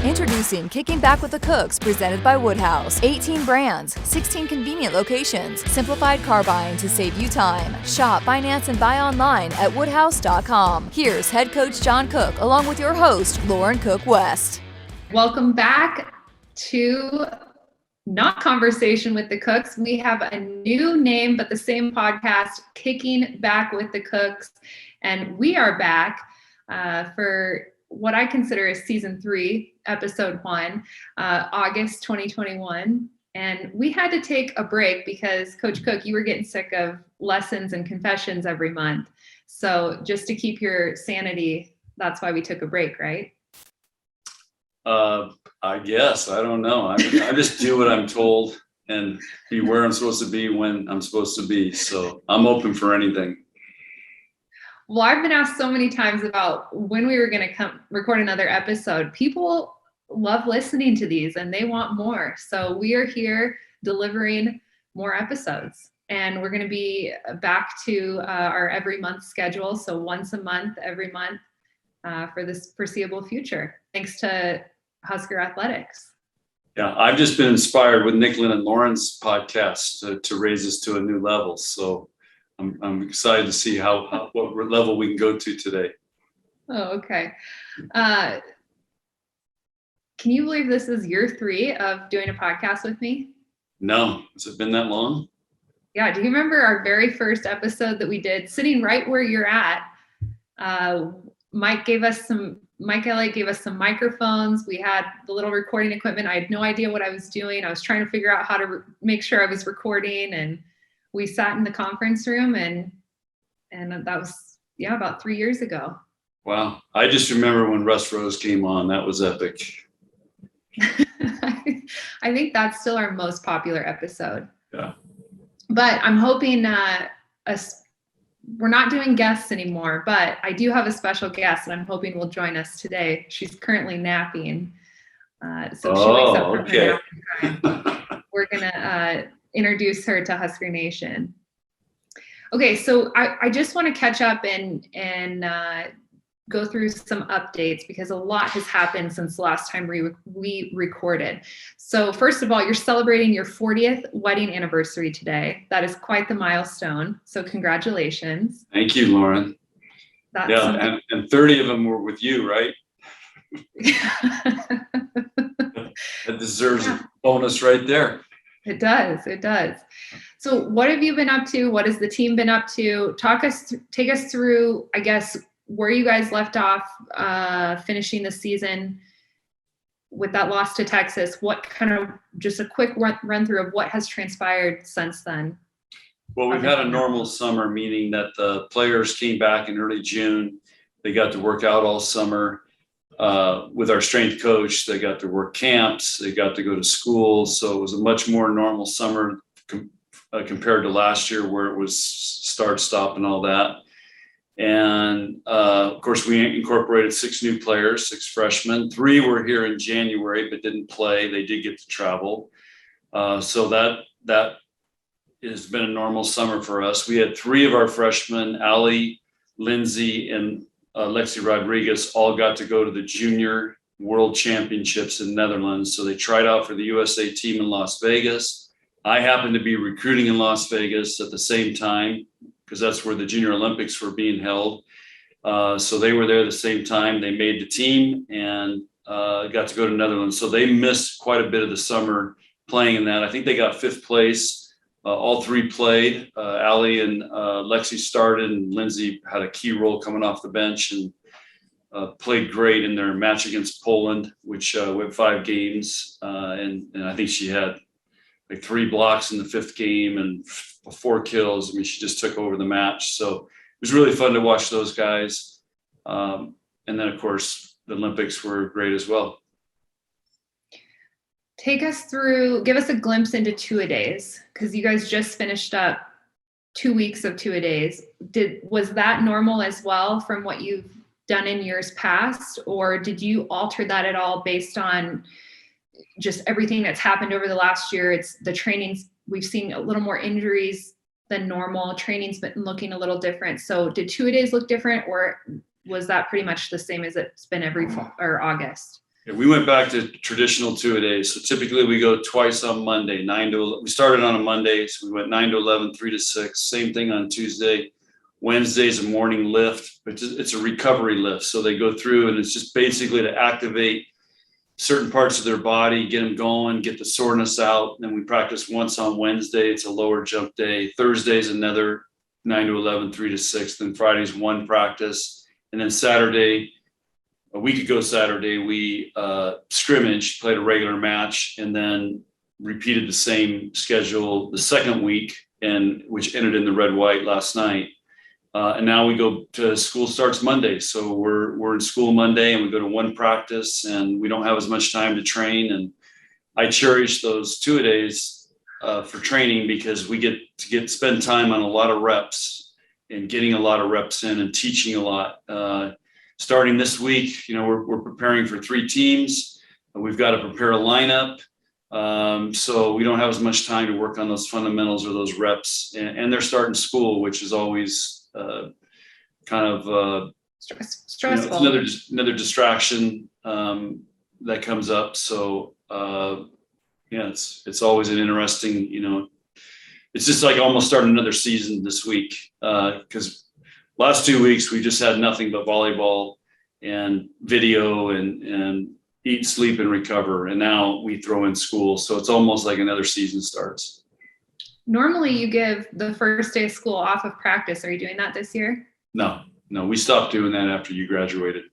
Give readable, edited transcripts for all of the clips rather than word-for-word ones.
Introducing Kicking Back with the Cooks, presented by Woodhouse. 18 brands, 16 convenient locations, simplified car buying to save you time. Shop, finance, and buy online at woodhouse.com. Here's head coach John Cook, along with your host, Lauren Cook West. Welcome back to Not Conversation with the Cooks. We have a new name, but the same podcast, Kicking Back with the Cooks. And we are back for what I consider is season 3, episode 1, August 2021. And we had to take a break because Coach Cook, you were getting sick of lessons and confessions every month. So just to keep your sanity, that's why we took a break, right? I guess. I don't know. I just do what I'm told and be where I'm supposed to be when I'm supposed to be. So I'm open for anything. Well, I've been asked so many times about when we were going to come record another episode. People love listening to these and they want more. So we are here delivering more episodes. And we're going to be back to our every month schedule. So once a month, every month for this foreseeable future. Thanks to Husker Athletics. Yeah, I've just been inspired with Nicklin and Lauren's podcast to raise us to a new level. So I'm excited to see what level we can go to today. Oh, okay. Can you believe this is year 3 of doing a podcast with me? No, has it been that long? Yeah. Do you remember our very first episode that we did sitting right where you're at? Mike Elliott gave us some microphones. We had the little recording equipment. I had no idea what I was doing. I was trying to figure out how to make sure I was recording, and we sat in the conference room and that was, about 3 years ago. Wow. I just remember when Russ Rose came on. That was epic. I think that's still our most popular episode. Yeah. But I'm hoping we're not doing guests anymore, but I do have a special guest and I'm hoping will join us today. She's currently napping. So she wakes up from her napping time. We're going to introduce her to Husker Nation. Okay, so I just want to catch up and go through some updates because a lot has happened since the last time we recorded. So first of all, you're celebrating your 40th wedding anniversary today. That is quite the milestone. So congratulations. Thank you, Lauren. And 30 of them were with you, right? That deserves a bonus right there. It does. So what have you been up to? What has the team been up to? Take us through, I guess, where you guys left off finishing the season with that loss to Texas. What kind of, just a quick run through of what has transpired since then? Well, we've had a normal summer, meaning that the players came back in early June. They got to work out all summer with our strength coach. They got to work camps. They got to go to school. So it was a much more normal summer compared to last year where it was start, stop, and all that. And of course, we incorporated 6 new players, 6 freshmen. 3 were here in January but didn't play. They did get to travel. So that has been a normal summer for us. We had 3 of our freshmen, Allie, Lindsay, and Lexi Rodriguez, all got to go to the Junior World Championships in Netherlands. So they tried out for the USA team in Las Vegas. I happened to be recruiting in Las Vegas at the same time, because that's where the Junior Olympics were being held. So they were there at the same time. They made the team and got to go to Netherlands. So they missed quite a bit of the summer playing in that. I think they got 5th place. All 3 played. Allie and Lexi started, and Lindsay had a key role coming off the bench and played great in their match against Poland, which went 5 games. And I think she had like 3 blocks in the 5th game and 4 kills. I mean, she just took over the match. So it was really fun to watch those guys. And then, of course, the Olympics were great as well. Give us a glimpse into two-a-days, because you guys just finished up 2 weeks of two-a-days. Was that normal as well from what you've done in years past, or did you alter that at all based on just everything that's happened over the last year? It's the trainings. We've seen a little more injuries than normal. Training's been looking a little different. So did two-a-days look different, or was that pretty much the same as it's been every fall or August? Yeah, we went back to traditional 2-a-days. So typically we go twice on Monday, we started on a Monday. So we went 9 to 11, 3 to 6, same thing on Tuesday. Wednesday's a morning lift, but it's a recovery lift. So they go through and it's just basically to activate certain parts of their body, get them going, get the soreness out. And then we practice once on Wednesday. It's a lower jump day. Thursday's another 9 to 11, 3 to 6. Then Friday's one practice. And then Saturday, a week ago Saturday, we scrimmaged, played a regular match, and then repeated the same schedule the second week, and which ended in the red-white last night. And now we go to school starts Monday. So we're in school Monday and we go to one practice and we don't have as much time to train. And I cherish those 2-a-days for training because we get to spend time on a lot of reps and getting a lot of reps in and teaching a lot. Starting this week, we're preparing for 3 teams. We've got to prepare a lineup. So we don't have as much time to work on those fundamentals or those reps. And they're starting school, which is always kind of stressful. It's another distraction that comes up. So it's always an interesting, it's just like almost starting another season this week because last 2 weeks we just had nothing but volleyball and video and eat, sleep, and recover. And now we throw in school. So it's almost like another season starts. Normally you give the first day of school off of practice. Are you doing that this year? No, we stopped doing that after you graduated.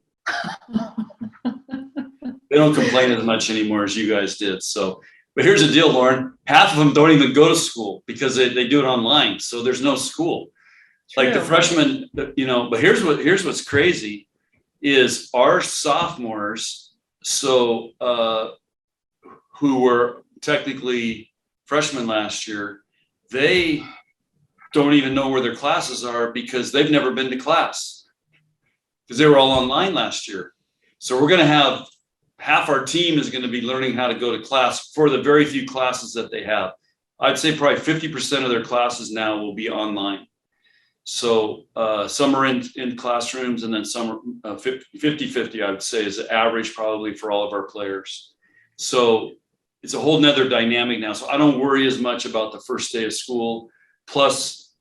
They don't complain as much anymore as you guys did. So, but here's the deal, Lauren, half of them don't even go to school because they do it online. So there's no school. True. Like the freshmen, but here's what's crazy is our sophomores. So, who were technically freshmen last year, they don't even know where their classes are because they've never been to class because they were all online last year. So we're going to have half our team is going to be learning how to go to class for the very few classes that they have. I'd say probably 50% of their classes now will be online. So some are in classrooms and then some are 50-50, I would say is the average probably for all of our players. So it's a whole nother dynamic now. So I don't worry as much about the first day of school. Plus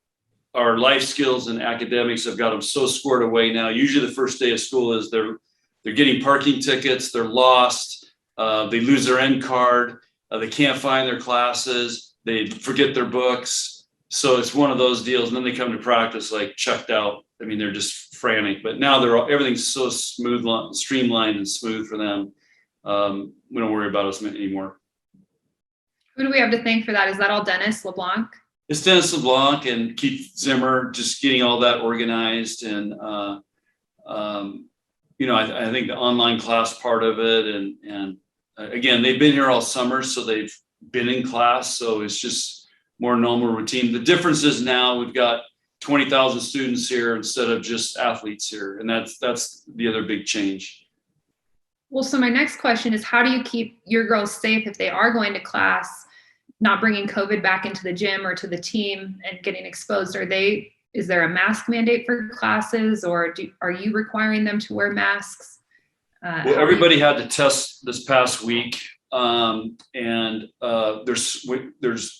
our life skills and academics have got them so squared away now. Usually the first day of school is they're getting parking tickets, they're lost, they lose their end card, they can't find their classes, they forget their books. So it's one of those deals. And then they come to practice like checked out. I mean, they're just frantic, but now everything's so smooth, streamlined and smooth for them. We don't worry about us anymore. Who do we have to thank for that? Is that all Dennis LeBlanc? It's Dennis LeBlanc and Keith Zimmer just getting all that organized. And, I think the online class part of it. And again, they've been here all summer, so they've been in class. So it's just more normal routine. The difference is now we've got 20,000 students here instead of just athletes here. And that's the other big change. Well, so my next question is, how do you keep your girls safe if they are going to class, not bringing COVID back into the gym or to the team and getting exposed? Is there a mask mandate for classes, or are you requiring them to wear masks? Well, everybody had to test this past week. There's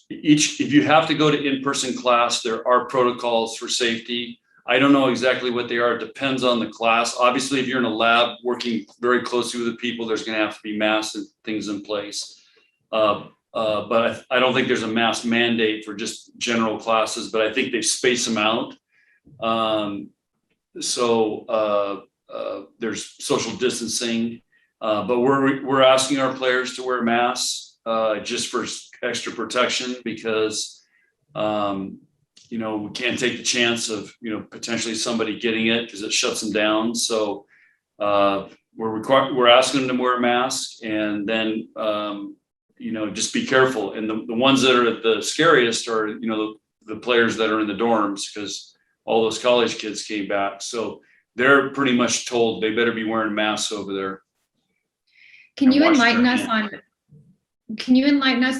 if you have to go to in-person class, there are protocols for safety. I don't know exactly what they are. It depends on the class. Obviously, if you're in a lab working very closely with the people, there's going to have to be masks and things in place. But I don't think there's a mask mandate for just general classes, but I think they space them out. There's social distancing, but we're asking our players to wear masks just for extra protection because we can't take the chance of potentially somebody getting it because it shuts them down. So we're asking them to wear a mask, and then just be careful. And the ones that are the scariest are the players that are in the dorms, because all those college kids came back, so they're pretty much told they better be wearing masks over there. Can you enlighten us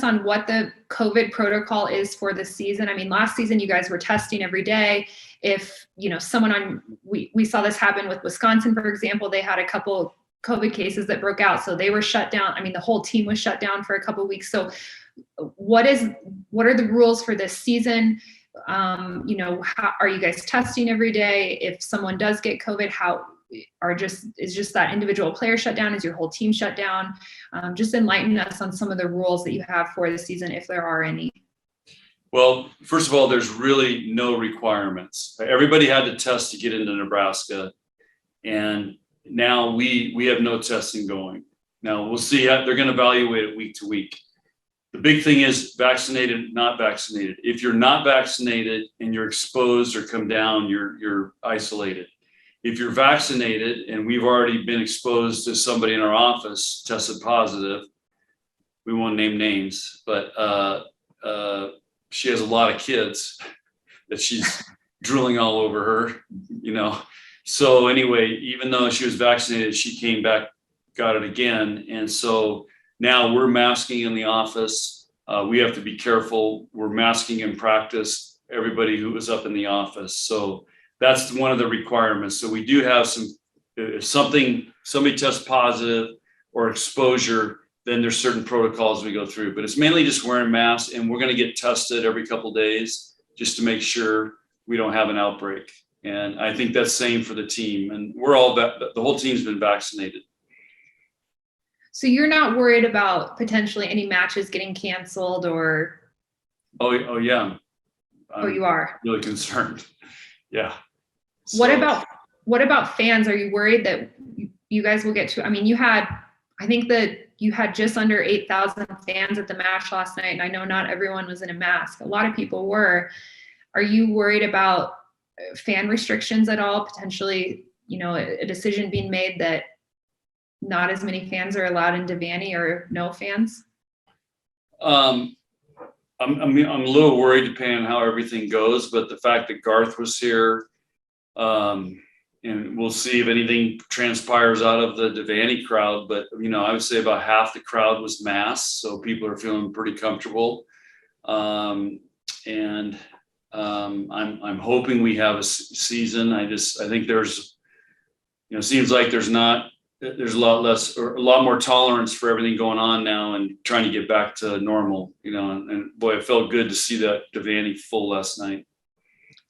on what the COVID protocol is for the season? I mean, last season you guys were testing every day. If we saw this happen with Wisconsin, for example, they had a couple COVID cases that broke out. So they were shut down. I mean, the whole team was shut down for a couple of weeks. So what are the rules for this season? How are you guys testing every day? If someone does get COVID, is just that individual player shut down? Is your whole team shut down? Just enlighten us on some of the rules that you have for the season, if there are any. Well, first of all, there's really no requirements. Everybody had to test to get into Nebraska. And now we have no testing going. Now we'll see how they're going to evaluate it week to week. The big thing is vaccinated, not vaccinated. If you're not vaccinated and you're exposed or come down, you're isolated. If you're vaccinated and we've already been exposed to somebody in our office, tested positive, we won't name names, but she has a lot of kids that she's drooling all over her, So anyway, even though she was vaccinated, she came back, got it again. And so now we're masking in the office. We have to be careful. We're masking in practice, everybody who was up in the office. So that's one of the requirements. So we do have if somebody tests positive or exposure, then there's certain protocols we go through, but it's mainly just wearing masks, and we're going to get tested every couple of days just to make sure we don't have an outbreak. And I think that's same for the team, and the whole team's been vaccinated. So you're not worried about potentially any matches getting canceled or? Oh yeah. You are really concerned. Yeah. So, what about fans? Are you worried that you guys will get to, I think that you had just under 8,000 fans at the match last night. And I know not everyone was in a mask. A lot of people were. Are you worried about fan restrictions at all? Potentially, a decision being made that not as many fans are allowed in Devaney, or no fans? I'm a little worried depending on how everything goes, but the fact that Garth was here, and we'll see if anything transpires out of the Devaney crowd. But, I would say about half the crowd was masked. So people are feeling pretty comfortable. I'm hoping we have a season. I think there's, seems like there's a lot more tolerance for everything going on now and trying to get back to normal, and boy, it felt good to see that Devaney full last night.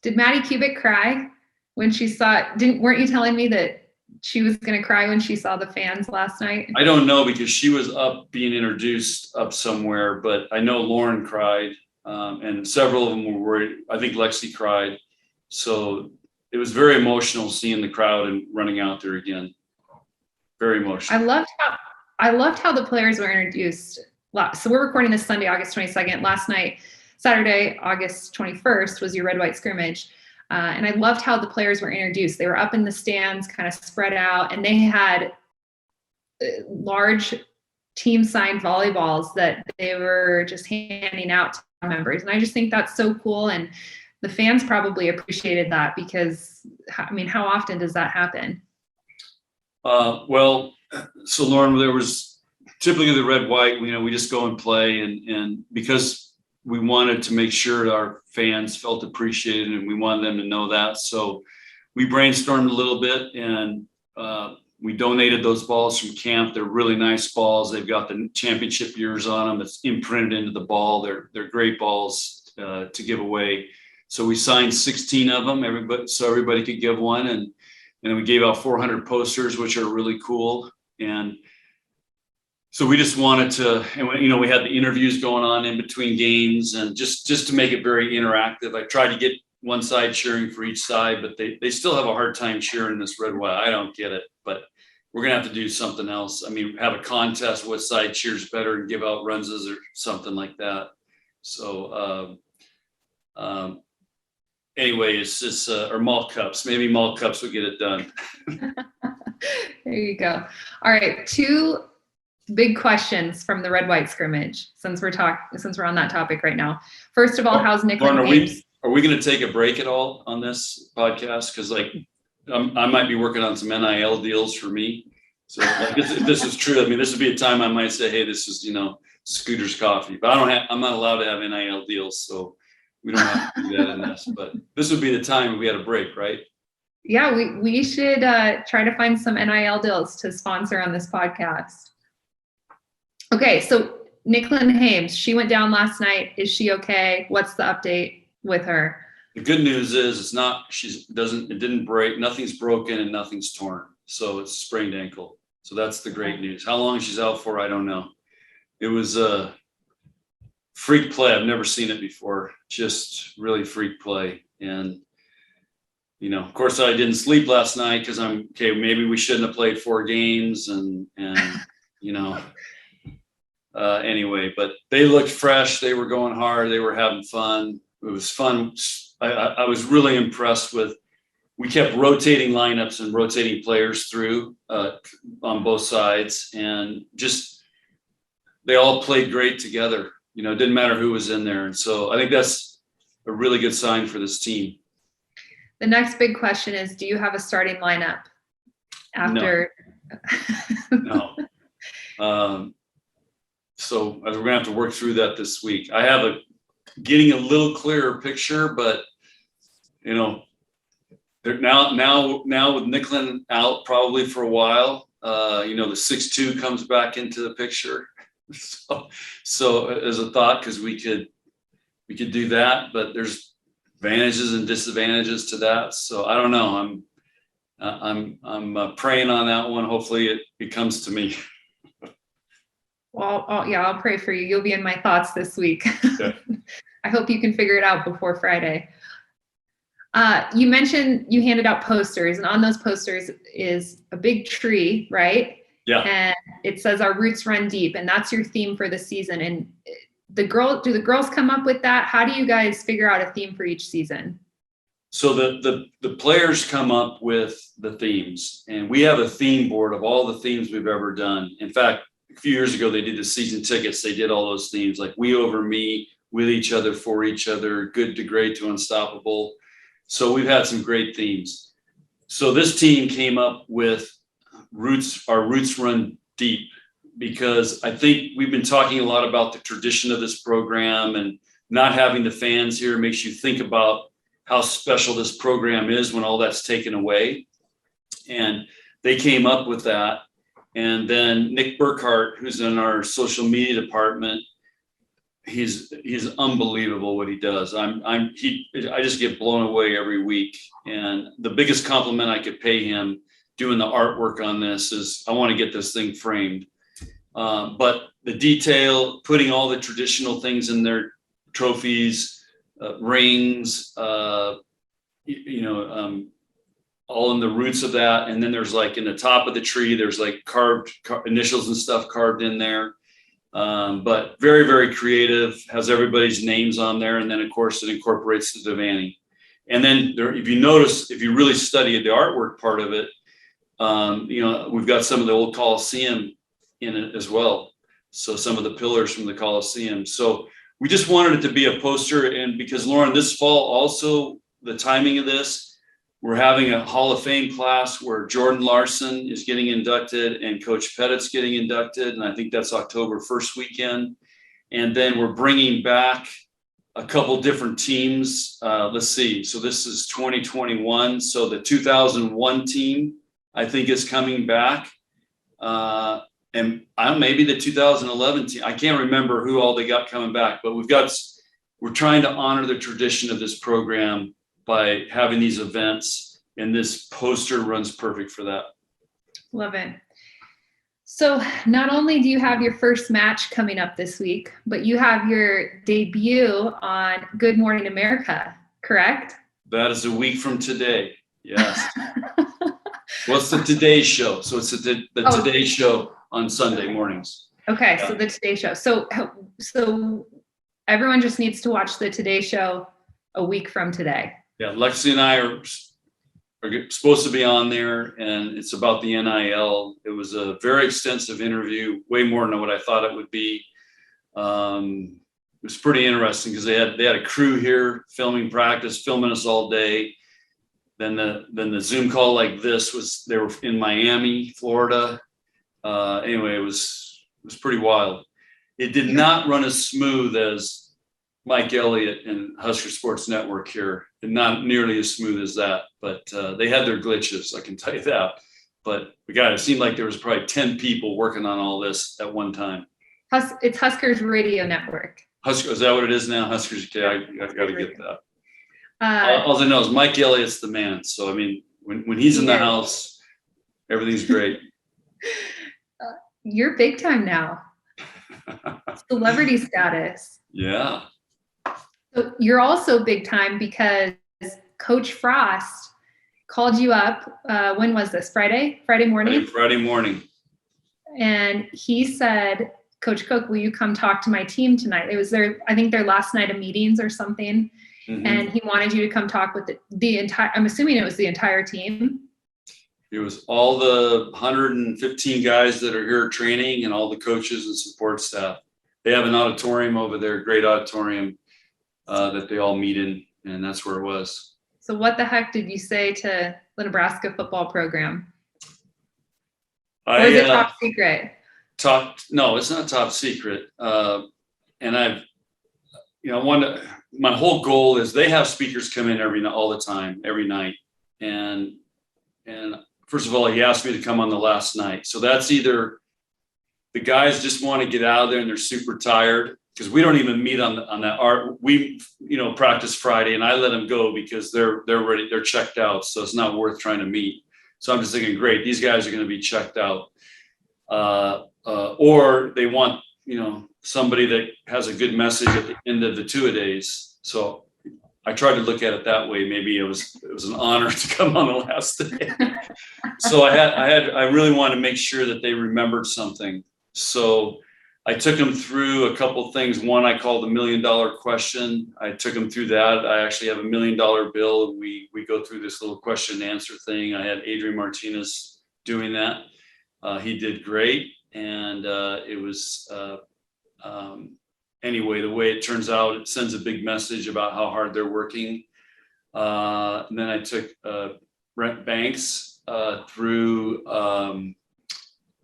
Did Maddie Kubik cry when she saw it? Weren't you telling me that she was going to cry when she saw the fans last night? I don't know, because she was up being introduced up somewhere, but I know Lauren cried, and several of them were worried. I think Lexi cried. So it was very emotional seeing the crowd and running out there again. Very emotional. I loved how the players were introduced. So we're recording this Sunday, August 22nd. Last night, Saturday, August 21st, was your red-white scrimmage. And I loved how the players were introduced. They were up in the stands, kind of spread out, and they had large team-signed volleyballs that they were just handing out to members. And I just think that's so cool. And the fans probably appreciated that, because, how often does that happen? So Lauren, there was typically the red white, we just go and play, and because we wanted to make sure our fans felt appreciated and we wanted them to know that. So we brainstormed a little bit, and we donated those balls from camp. They're really nice balls. They've got the championship years on them. It's imprinted into the ball. They're great balls to give away. So we signed 16 of them, everybody could give one. And then we gave out 400 posters, which are really cool. And so we just wanted to, and we had the interviews going on in between games, and just to make it very interactive. I tried to get one side cheering for each side, but they still have a hard time cheering this red white. I don't get it, but we're going to have to do something else. Have a contest, what side cheers better, and give out runses or something like that. So, anyway, it's just, or malt cups. Maybe malt cups would get it done. There you go. All right. 2 big questions from the red-white scrimmage, since we're on that topic right now. First of all, how's Nicklin games? Are we going to take a break at all on this podcast? Because I might be working on some NIL deals for me. So if this is true, this would be a time I might say, hey, this is, Scooter's Coffee. But I'm not allowed to have NIL deals, so we don't have to do that in this. But this would be the time we had a break, right? Yeah, we should try to find some NIL deals to sponsor on this podcast. Okay, so Nicklin Hames, she went down last night. Is she okay? What's the update with her? The good news is it didn't break, nothing's broken and nothing's torn. So it's a sprained ankle. So that's the great news. How long she's out for, I don't know. It was a freak play. I've never seen it before. Just really freak play. And, of course I didn't sleep last night because maybe we shouldn't have played 4 games and anyway, but they looked fresh. They were going hard. They were having fun. It was fun. I was really impressed with, we kept rotating lineups and rotating players through on both sides, and just, they all played great together. It didn't matter who was in there. And so I think that's a really good sign for this team. The next big question is, do you have a starting lineup after? No. So we're going to have to work through that this week. I have getting a little clearer picture, but now with Nicklin out probably for a while, the 6'2" comes back into the picture. So as a thought, because we could do that, but there's advantages and disadvantages to that. So I don't know. I'm praying on that one. Hopefully it comes to me. Well, I'll pray for you. You'll be in my thoughts this week. Okay. I hope you can figure it out before Friday. You mentioned you handed out posters, and on those posters is a big tree, right? Yeah. And it says "Our roots run deep," and that's your theme for the season. And do the girls come up with that? How do you guys figure out a theme for each season? So the players come up with the themes, and we have a theme board of all the themes we've ever done. In fact, a few years ago, they did the season tickets. They did all those themes, like we over me, with each other, for each other, good to great to unstoppable. So we've had some great themes. So this team came up with our roots run deep, because I think we've been talking a lot about the tradition of this program, and not having the fans here makes you think about how special this program is when all that's taken away. And they came up with that. And then Nick Burkhart, who's in our social media department, he's unbelievable what he does. I just get blown away every week. And the biggest compliment I could pay him doing the artwork on this is, I want to get this thing framed. But the detail, putting all the traditional things in their trophies, rings, all in the roots of that. And then there's like in the top of the tree, there's like carved initials and stuff carved in there. But very, very creative, has everybody's names on there. And then of course it incorporates the Devaney. And then if you really study the artwork part of it, we've got some of the old Coliseum in it as well. So some of the pillars from the Coliseum. So we just wanted it to be a poster. And because Lauren, this fall also, the timing of this, we're having a Hall of Fame class where Jordan Larson is getting inducted and Coach Pettit's getting inducted. And I think that's October 1st weekend. And then we're bringing back a couple different teams. Let's see. So this is 2021. So the 2001 team, I think, is coming back. And maybe the 2011 team. I can't remember who all they got coming back, but we're trying to honor the tradition of this program by having these events, and this poster runs perfect for that. Love it. So not only do you have your first match coming up this week, but you have your debut on Good Morning America, correct? That is a week from today. Yes. Well, it's the Today Show. So it's the Today Show on Sunday mornings. Okay, yeah. So the Today Show. So everyone just needs to watch the Today Show a week from today. Yeah, Lexi and I are supposed to be on there, and it's about the NIL. It was a very extensive interview, way more than what I thought it would be. It was pretty interesting because they had a crew here filming practice, filming us all day. Then the Zoom call like this they were in Miami, Florida. Anyway, it was pretty wild. It did not run as smooth as Mike Elliott and Husker Sports Network here, and not nearly as smooth as that, but they had their glitches, I can tell you that. But it seemed like there was probably 10 people working on all this at one time. It's Huskers Radio Network. Huskers, is that what it is now? Huskers, okay, I got to get that. All I know is Mike Elliott's the man. So, I mean, when he's in the house, everything's great. You're big time now. Celebrity status. Yeah. So you're also big time because Coach Frost called you up. When was this? Friday morning? Friday morning. And he said, Coach Cook, will you come talk to my team tonight? It was I think their last night of meetings or something. Mm-hmm. And he wanted you to come talk with the entire, I'm assuming it was the entire team. It was all the 115 guys that are here training and all the coaches and support staff. They have an auditorium over there, great auditorium that they all meet in, and that's where it was. So what the heck did you say to the Nebraska football program? Or is it top secret? No, it's not top secret. And my whole goal is they have speakers come in all the time, every night. And first of all, he asked me to come on the last night. So that's either the guys just want to get out of there and they're super tired, because we don't even meet on that. We practice Friday, and I let them go because they're ready, they're checked out. So it's not worth trying to meet. So I'm just thinking, great, these guys are going to be checked out. Or they want, somebody that has a good message at the end of the two-a-days. So I tried to look at it that way. Maybe it was an honor to come on the last day. So I really wanted to make sure that they remembered something. So I took them through a couple things. One I called the $1 million question. I took them through that. I actually have a $1 million bill, and we go through this little question and answer thing. I had Adrian Martinez doing that. He did great. And it was, anyway, the way it turns out, it sends a big message about how hard they're working. And then I took Brent Banks through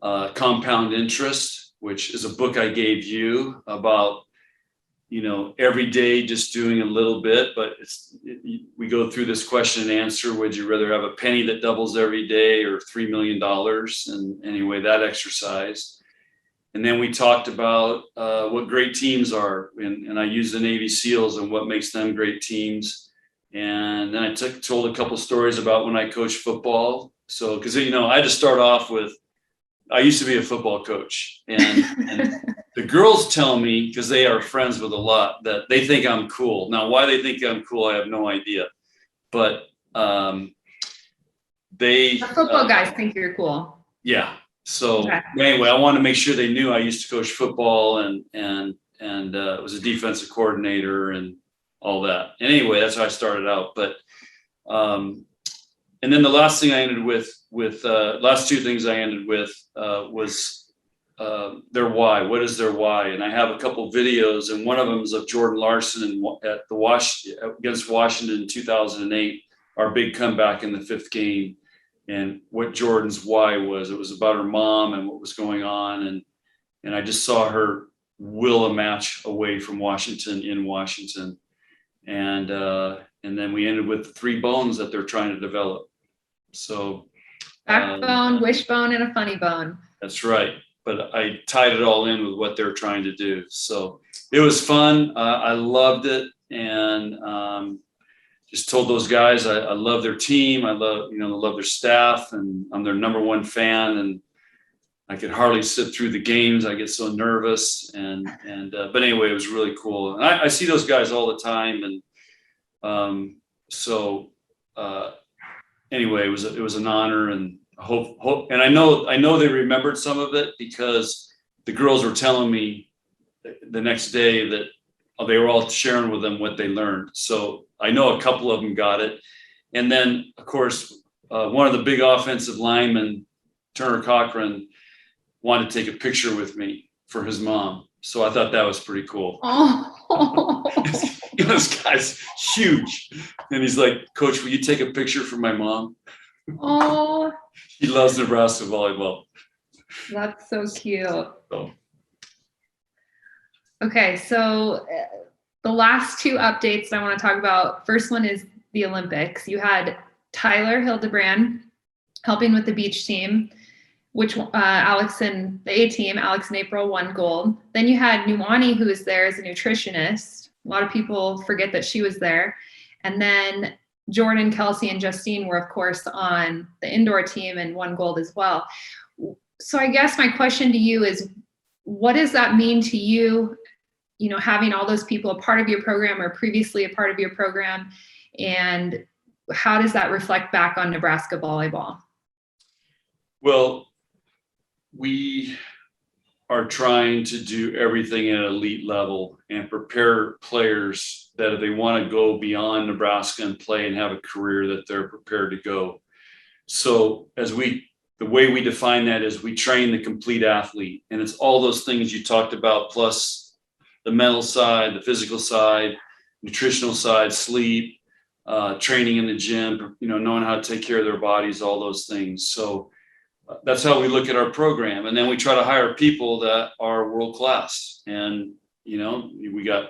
Compound Interest, which is a book I gave you about, every day just doing a little bit, but we go through this question and answer. Would you rather have a penny that doubles every day or $3 million? And anyway, that exercise. And then we talked about what great teams are. And I used the Navy SEALs and what makes them great teams. And then I told a couple stories about when I coached football. So, because, I had to start off with, I used to be a football coach, and the girls tell me, because they are friends with a lot, that they think I'm cool. Now, why they think I'm cool, I have no idea. But the football guys think you're cool. Yeah. So anyway, I wanted to make sure they knew I used to coach football and was a defensive coordinator and all that. And anyway, that's how I started out. But and then the last thing I ended with last two things I ended with was their why. What is their why? And I have a couple videos, and one of them is of Jordan Larson against Washington in 2008, our big comeback in the fifth game, and what Jordan's why was. It was about her mom and what was going on, and I just saw her will a match away from Washington in Washington, and then we ended with the 3 bones that they're trying to develop. So backbone, wishbone, and a funny bone. That's right. But I tied it all in with what they're trying to do. So it was fun. I loved it. And just told those guys, I love their team. I love their staff, and I'm their number one fan. And I could hardly sit through the games. I get so nervous. But anyway, it was really cool. And I see those guys all the time. And anyway, it was an honor, and hope, and I know they remembered some of it, because the girls were telling me the next day that they were all sharing with them what they learned. So I know a couple of them got it. And then, of course, one of the big offensive linemen, Turner Cochran, wanted to take a picture with me for his mom. So I thought that was pretty cool. Oh. This guy's huge. And he's like, Coach, will you take a picture for my mom? Oh. He loves Nebraska volleyball. That's so cute. So. Okay, so the last two updates I want to talk about. First one is the Olympics. You had Tyler Hildebrand helping with the beach team, which Alex and the A team, Alex and April, won gold. Then you had Nuwani, who was there as a nutritionist. A lot of people forget that she was there. And then Jordan, Kelsey, and Justine were, of course, on the indoor team and won gold as well. So I guess my question to you is, what does that mean to you, having all those people a part of your program or previously a part of your program? And how does that reflect back on Nebraska volleyball? Well, we are trying to do everything at elite level and prepare players that if they want to go beyond Nebraska and play and have a career, that they're prepared to go. So the way we define that is we train the complete athlete, and it's all those things you talked about, plus the mental side, the physical side, nutritional side, sleep, training in the gym, knowing how to take care of their bodies, all those things. So that's how we look at our program. And then we try to hire people that are world-class. And, we got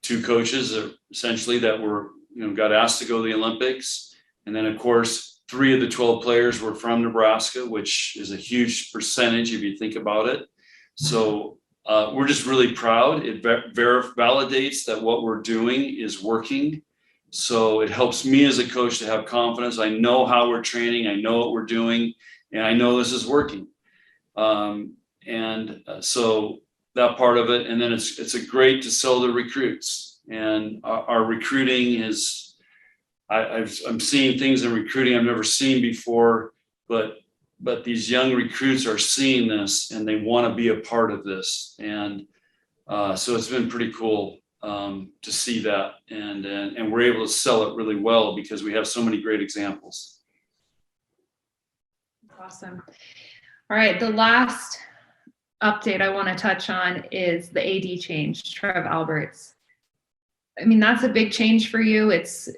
2 coaches essentially that were, got asked to go to the Olympics. And then of course, 3 of the 12 players were from Nebraska, which is a huge percentage if you think about it. So we're just really proud. It validates that what we're doing is working. So it helps me as a coach to have confidence. I know how we're training. I know what we're doing. And I know this is working. So that part of it. And then it's a great to sell the recruits. And our recruiting is, I'm seeing things in recruiting I've never seen before, but these young recruits are seeing this and they want to be a part of this. And so it's been pretty cool to see that. And we're able to sell it really well because we have so many great examples. Awesome. All right. The last update I want to touch on is the AD change, Trev Alberts. I mean, that's a big change for you. It's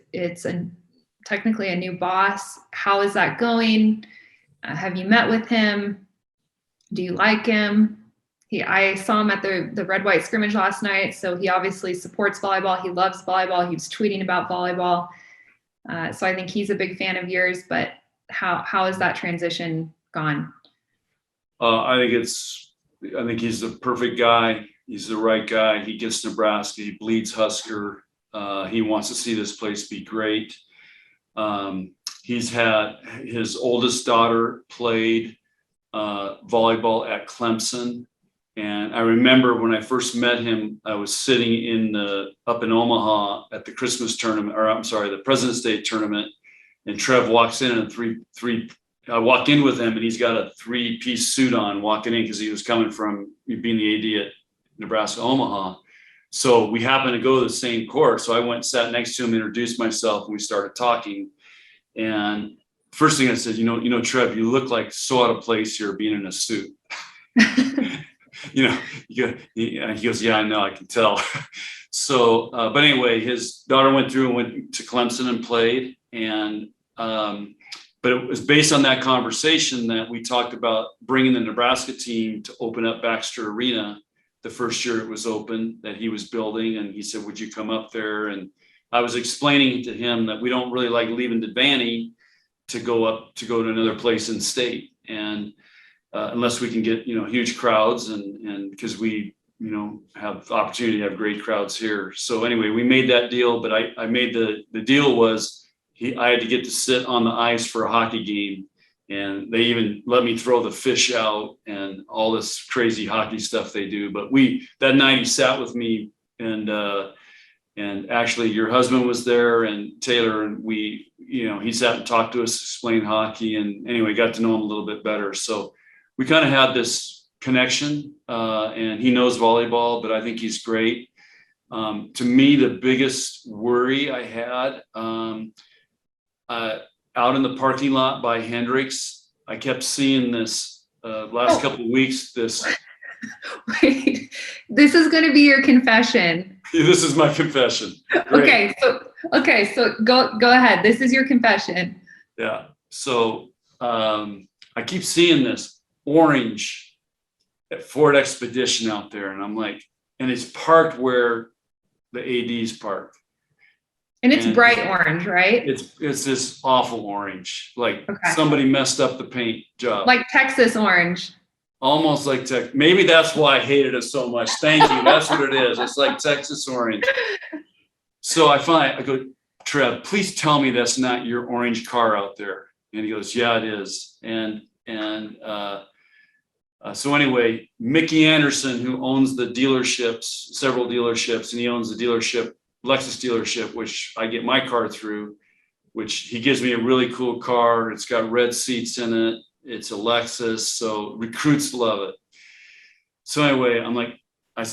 technically a new boss. How is that going? Have you met with him? Do you like him? I saw him at the red-white scrimmage last night. So he obviously supports volleyball. He loves volleyball. He was tweeting about volleyball. So I think he's a big fan of yours, but how has that transition gone? I think he's the perfect guy. He's the right guy. He gets Nebraska. He bleeds Husker. He wants to see this place be great. He's had his oldest daughter played volleyball at Clemson. And I remember when I first met him, I was sitting up in Omaha at the Christmas tournament, the President's Day tournament. And Trev walks in I walk in with him and he's got a 3-piece suit on walking in because he was coming from being the AD at Nebraska Omaha. So we happened to go to the same course. So I went and sat next to him, introduced myself, and we started talking. And first thing I said, Trev, you look like so out of place here being in a suit. He goes, yeah, I know, I can tell. So, but anyway, his daughter went through and went to Clemson and played. And, but it was based on that conversation that we talked about bringing the Nebraska team to open up Baxter Arena the first year it was open that he was building. And he said, would you come up there? And I was explaining to him that we don't really like leaving Devaney to go to another place in state. And unless we can get, huge crowds and because we, have the opportunity to have great crowds here. So anyway, we made that deal, but I made the deal was I had to get to sit on the ice for a hockey game, and they even let me throw the fish out and all this crazy hockey stuff they do. But that night he sat with me and actually your husband was there and Taylor, and he sat and talked to us, explained hockey, and anyway, got to know him a little bit better. So we kind of had this connection, and he knows volleyball, but I think he's great. To me, the biggest worry I had out in the parking lot by Hendricks, I kept seeing this last couple of weeks. Wait, this is going to be your confession. This is my confession. Great. Okay, so go ahead. This is your confession. Yeah. So I keep seeing this orange at Ford Expedition out there, and I'm like, and it's parked where the AD's park. And it's bright orange, right? It's this awful orange, like Okay. somebody messed up the paint job. Like Texas orange. Almost like maybe that's why I hated it so much. Thank you. That's what it is. It's like Texas orange. So I go, Trev, please tell me that's not your orange car out there. And he goes, yeah, it is. So anyway, Mickey Anderson, who owns the dealerships, several dealerships, and he owns the dealership, Lexus dealership, which I get my car through, which he gives me a really cool car. It's got red seats in it. It's a Lexus, so recruits love it. So anyway, I'm like,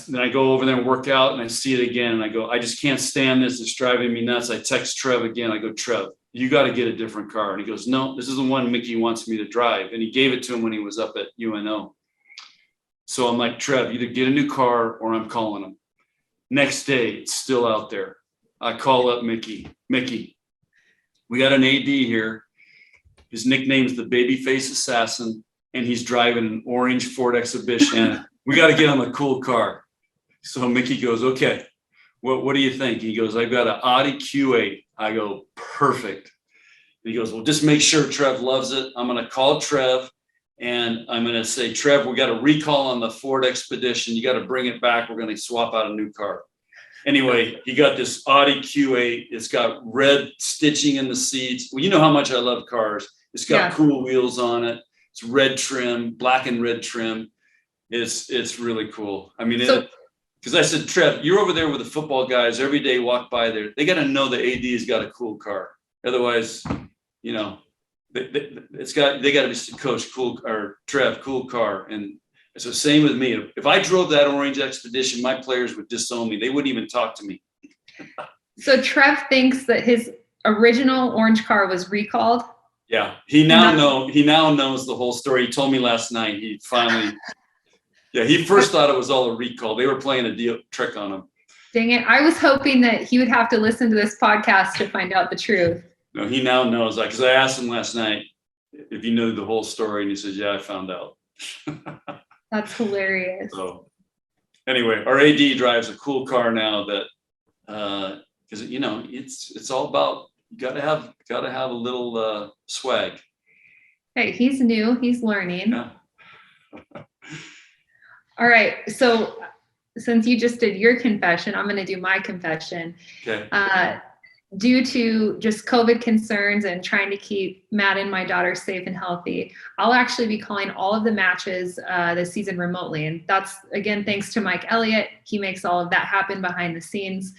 then I go over there and work out, and I see it again, and I go, I just can't stand this. It's driving me nuts. I text Trev again. I go, Trev, you got to get a different car. And he goes, no, this is the one Mickey wants me to drive. And he gave it to him when he was up at UNO. So I'm like, Trev, either get a new car or I'm calling him. Next day, it's still out there. I call up Mickey. Mickey, we got an AD here. His nickname's the Babyface Assassin, and he's driving an orange Ford Exhibition. We got to get him a cool car. So Mickey goes, okay, what do you think? He goes, I've got an Audi Q8. I go, perfect. He goes, well, just make sure Trev loves it. I'm going to call Trev, and I'm going to say, Trev, we got a recall on the Ford Expedition. You got to bring it back. We're going to swap out a new car. Anyway, he got this Audi Q8. It's got red stitching in the seats. Well, you know how much I love cars. It's got cool wheels on it. It's red trim, black and red trim. It's really cool. I mean, because I said, Trev, you're over there with the football guys every day, walk by there. They got to know the AD's got a cool car. Otherwise, you know, they got to be coach cool, or Trev, cool car. And it's the same with me. If I drove that orange Expedition, my players would disown me. They wouldn't even talk to me. So Trev thinks that his original orange car was recalled. Yeah, he now knows the whole story. He told me last night. He finally, he first thought it was all a recall. They were playing a trick on him. Dang it! I was hoping that he would have to listen to this podcast to find out the truth. No, he now knows. Because I asked him last night if he knew the whole story, and he said, "Yeah, I found out." That's hilarious. So, anyway, our AD drives a cool car now that, because you know, it's all about. You gotta have a little swag. Hey, he's new. He's learning. Yeah. All right. So since you just did your confession, I'm going to do my confession. Okay. Due to just COVID concerns and trying to keep Matt and my daughter safe and healthy, I'll actually be calling all of the matches this season remotely. And that's, again, thanks to Mike Elliott. He makes all of that happen behind the scenes.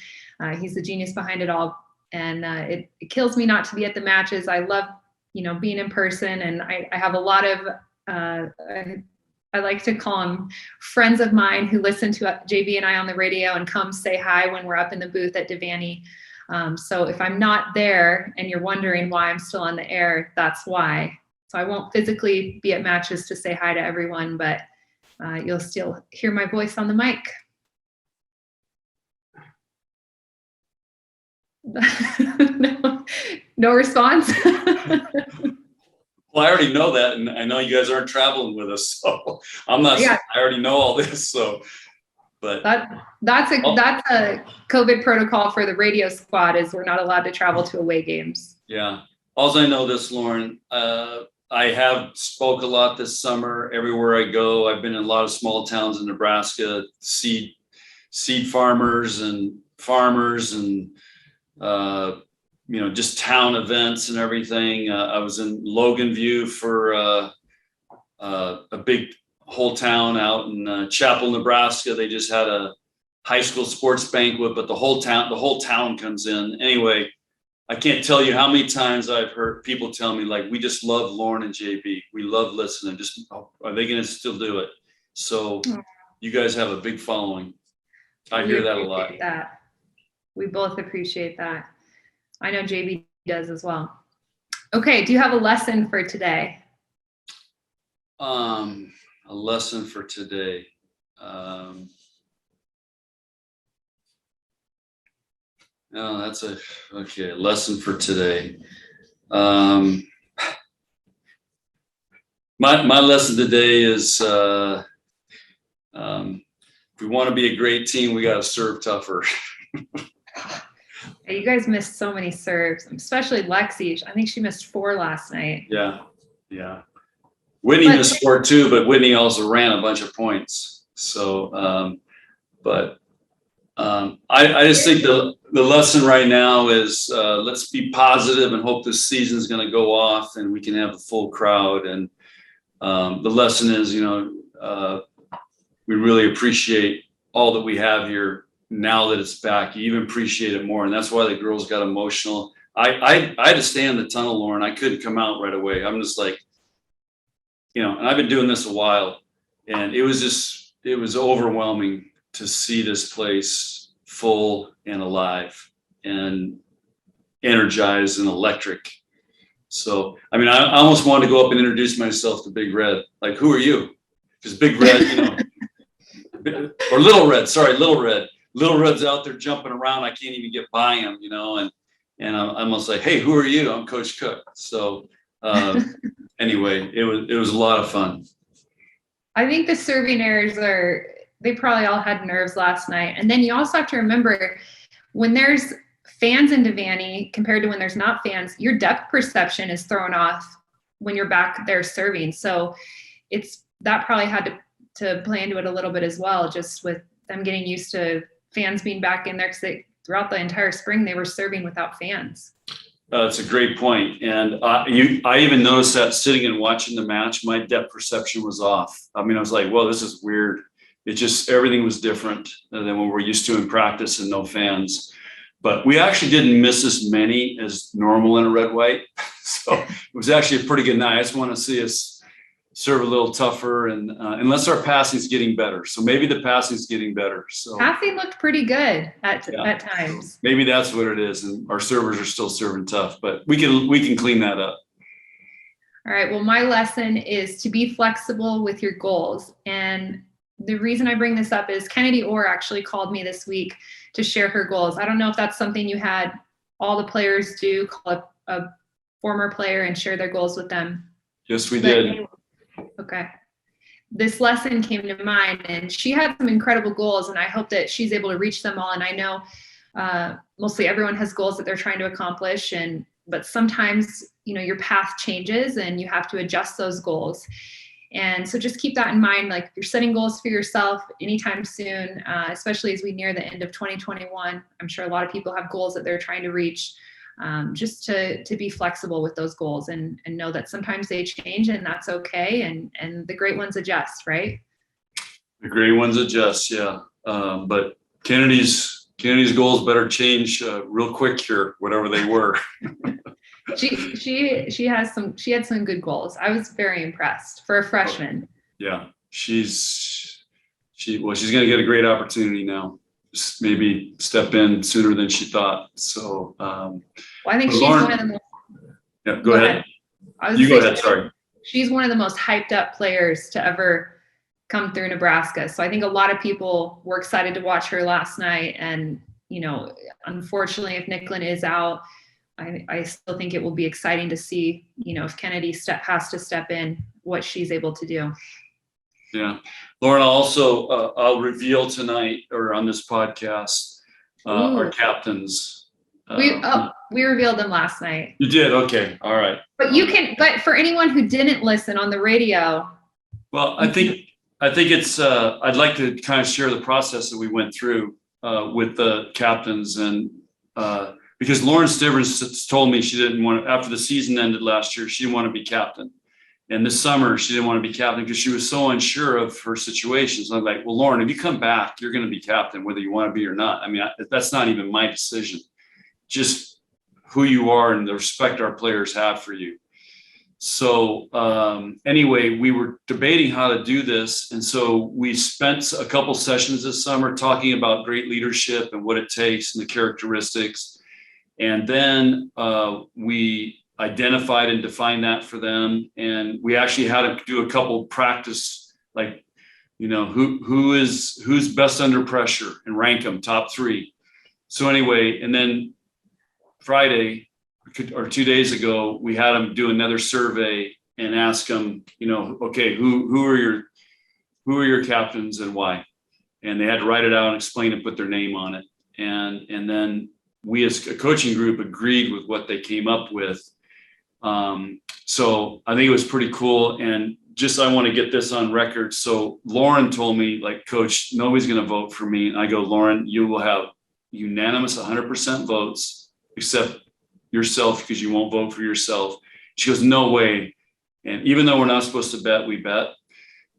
He's the genius behind it all. And it kills me not to be at the matches. I love, being in person. And I have a lot of, I like to call them friends of mine who listen to JB and I on the radio and come say hi when we're up in the booth at Devaney. So if I'm not there and you're wondering why I'm still on the air, that's why. So I won't physically be at matches to say hi to everyone, but you'll still hear my voice on the mic. No response. Well, I already know that, and I know you guys aren't traveling with us, so I'm not. Yeah. I already know all this, so. But that's a COVID protocol for the radio squad, is we're not allowed to travel to away games. Yeah. Also, I know this, Lauren. I have spoke a lot this summer. Everywhere I go, I've been in a lot of small towns in Nebraska, seed farmers and just town events and everything. I was in Logan View for a big whole town out in Chapel, Nebraska. They just had a high school sports banquet, but the whole town comes in. Anyway, I can't tell you how many times I've heard people tell me, like, we just love Lauren and JB. We love listening. Just, are they going to still do it? So you guys have a big following. I hear that a lot. We both appreciate that. I know JB does as well. Okay, do you have a lesson for today? A lesson for today. That's a lesson for today. My lesson today is if we want to be a great team, we got to serve tougher. You guys missed so many serves, especially Lexi. I think she missed 4 last night. Yeah. Whitney missed 4 too, but Whitney also ran a bunch of points. So, I just think the lesson right now is let's be positive and hope this season is going to go off and we can have a full crowd. And the lesson is, we really appreciate all that we have here now that it's back. You even appreciate it more. And that's why the girls got emotional. I had to stay in the tunnel, Lauren. I couldn't come out right away. I'm just like, and I've been doing this a while, and it was overwhelming to see this place full and alive and energized and electric. So, I almost wanted to go up and introduce myself to Big Red. Like, who are you? Because Big Red, or Little Red. Sorry, Little Red. Little Red's out there jumping around. I can't even get by him, and I'm almost like, hey, who are you? I'm Coach Cook. So anyway, it was a lot of fun. I think the serving errors they probably all had nerves last night. And then you also have to remember, when there's fans in Devaney compared to when there's not fans, your depth perception is thrown off when you're back there serving. So that probably had to play into it a little bit as well, just with them getting used to fans being back in there, because throughout the entire spring they were serving without fans. That's a great point. And I even noticed that sitting and watching the match, my depth perception was off. I was like, well, this is weird. It just, everything was different than what we're used to in practice and no fans. But we actually didn't miss as many as normal in a red-white. So it was actually a pretty good night. I just want to see us serve a little tougher, and unless our passing's getting better. So maybe the passing's getting better. So passing looked pretty good at times. Maybe that's what it is, and our servers are still serving tough, but we can clean that up. All right. Well, my lesson is to be flexible with your goals. And the reason I bring this up is Kennedy Orr actually called me this week to share her goals. I don't know if that's something you had all the players do, call up a former player and share their goals with them. Yes, we did. Okay. This lesson came to mind, and she had some incredible goals, and I hope that she's able to reach them all. And I know mostly everyone has goals that they're trying to accomplish, but sometimes, your path changes and you have to adjust those goals. And so just keep that in mind. Like, if you're setting goals for yourself anytime soon, especially as we near the end of 2021, I'm sure a lot of people have goals that they're trying to reach. Just to be flexible with those goals and know that sometimes they change, and that's okay. And the great ones adjust, right? The great ones adjust. Yeah. But Kennedy's goals better change real quick here, whatever they were. She had some good goals. I was very impressed for a freshman. Yeah. She's going to get a great opportunity now. Just maybe step in sooner than she thought. So, I think she's one of the most. Yeah, go ahead. You go ahead. Sorry. She's one of the most hyped up players to ever come through Nebraska. So I think a lot of people were excited to watch her last night. And, unfortunately, if Nicklin is out, I still think it will be exciting to see, if Kennedy has to step in, what she's able to do. Yeah. Lauren, I'll reveal tonight or on this podcast our captains. We revealed them last night. You did? Okay. All right. But for anyone who didn't listen on the radio. Well, I think it's, I'd like to kind of share the process that we went through with the captains, and because Lauren Stivrins told me she didn't want to, after the season ended last year, she didn't want to be captain. And this summer, she didn't want to be captain because she was so unsure of her situation. So I'm like, well, Lauren, if you come back, you're going to be captain, whether you want to be or not. That's not even my decision. Just who you are and the respect our players have for you. So anyway, we were debating how to do this. And so we spent a couple sessions this summer talking about great leadership and what it takes and the characteristics. And then we identified and defined that for them. And we actually had to do a couple practice, like, who's best under pressure, and rank them top 3. So anyway, and then Friday or 2 days ago, we had them do another survey and ask them, okay, who are your captains and why? And they had to write it out and explain it, put their name on it. and then we as a coaching group agreed with what they came up with. So I think it was pretty cool. And just, I want to get this on record. So Lauren told me, like, Coach, nobody's going to vote for me. And I go, Lauren, you will have unanimous 100% votes except yourself, because you won't vote for yourself. She goes, no way. And even though we're not supposed to bet, we bet.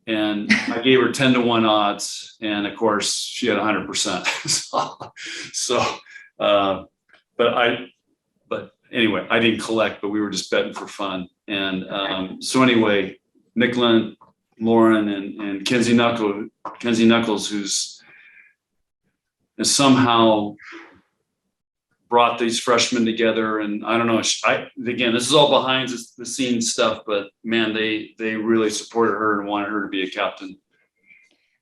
And I gave her 10-1 odds. And of course she had 100%. But anyway, I didn't collect, but we were just betting for fun. And so anyway, Nicola, Lauren, and Kenzie Knuckles, who's has somehow brought these freshmen together. And I don't know, again, this is all behind the scenes stuff, but man, they really supported her and wanted her to be a captain.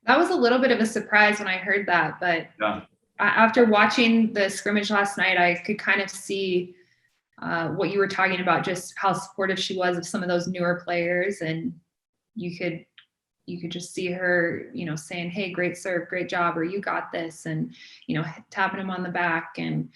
That was a little bit of a surprise when I heard that, but yeah. After watching the scrimmage last night, I could kind of see what you were talking about, just how supportive she was of some of those newer players. And you could just see her, saying, hey, great serve, great job, or you got this, and, tapping him on the back. And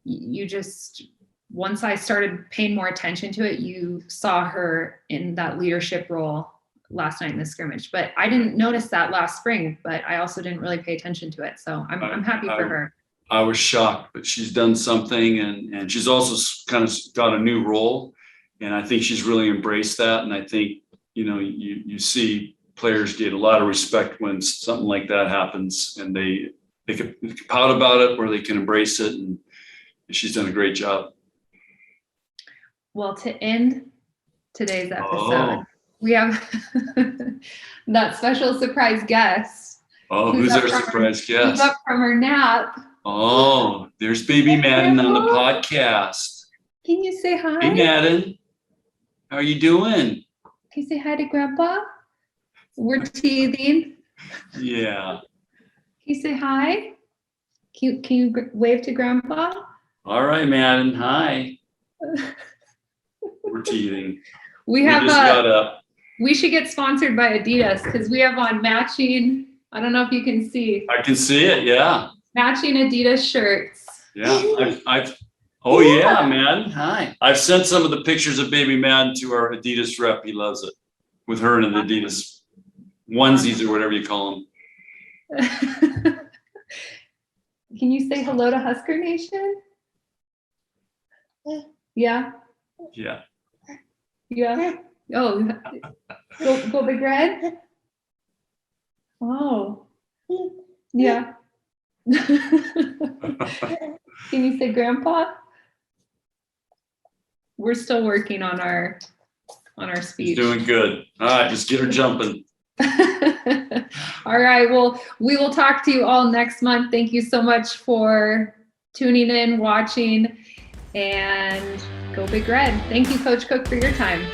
you just, once I started paying more attention to it, you saw her in that leadership role last night in the scrimmage. But I didn't notice that last spring, but I also didn't really pay attention to it. So I'm happy for her. I was shocked, but she's done something, and she's also kind of got a new role. And I think she's really embraced that. And I think, you see players get a lot of respect when something like that happens, and they can pout about it or they can embrace it. And she's done a great job. Well, to end today's episode, we have that special surprise guest. Oh, who's our surprise guest? Who's up from her nap. Oh, there's baby Madden on the podcast. Can you say hi? Hey, Madden. How are you doing? Can you say hi to Grandpa? We're teething. Yeah. Can you say hi? Can you wave to Grandpa? All right, Madden. Hi. We're teething. We just got up. We should get sponsored by Adidas, because we have on matching. I don't know if you can see. I can see it. Yeah. Matching Adidas shirts. Yeah. Yeah, Madden. Hi. I've sent some of the pictures of baby Madden to our Adidas rep. He loves it, with her in an Adidas onesies or whatever you call them. Can you say hello to Husker Nation? Yeah. Yeah. Yeah. Oh, go Big Red. Oh, yeah. Can you say Grandpa? We're still working on our speech. She's doing good. All right, just get her jumping. All right. Well, we will talk to you all next month. Thank you so much for tuning in, watching, and go Big Red. Thank you, Coach Cook, for your time.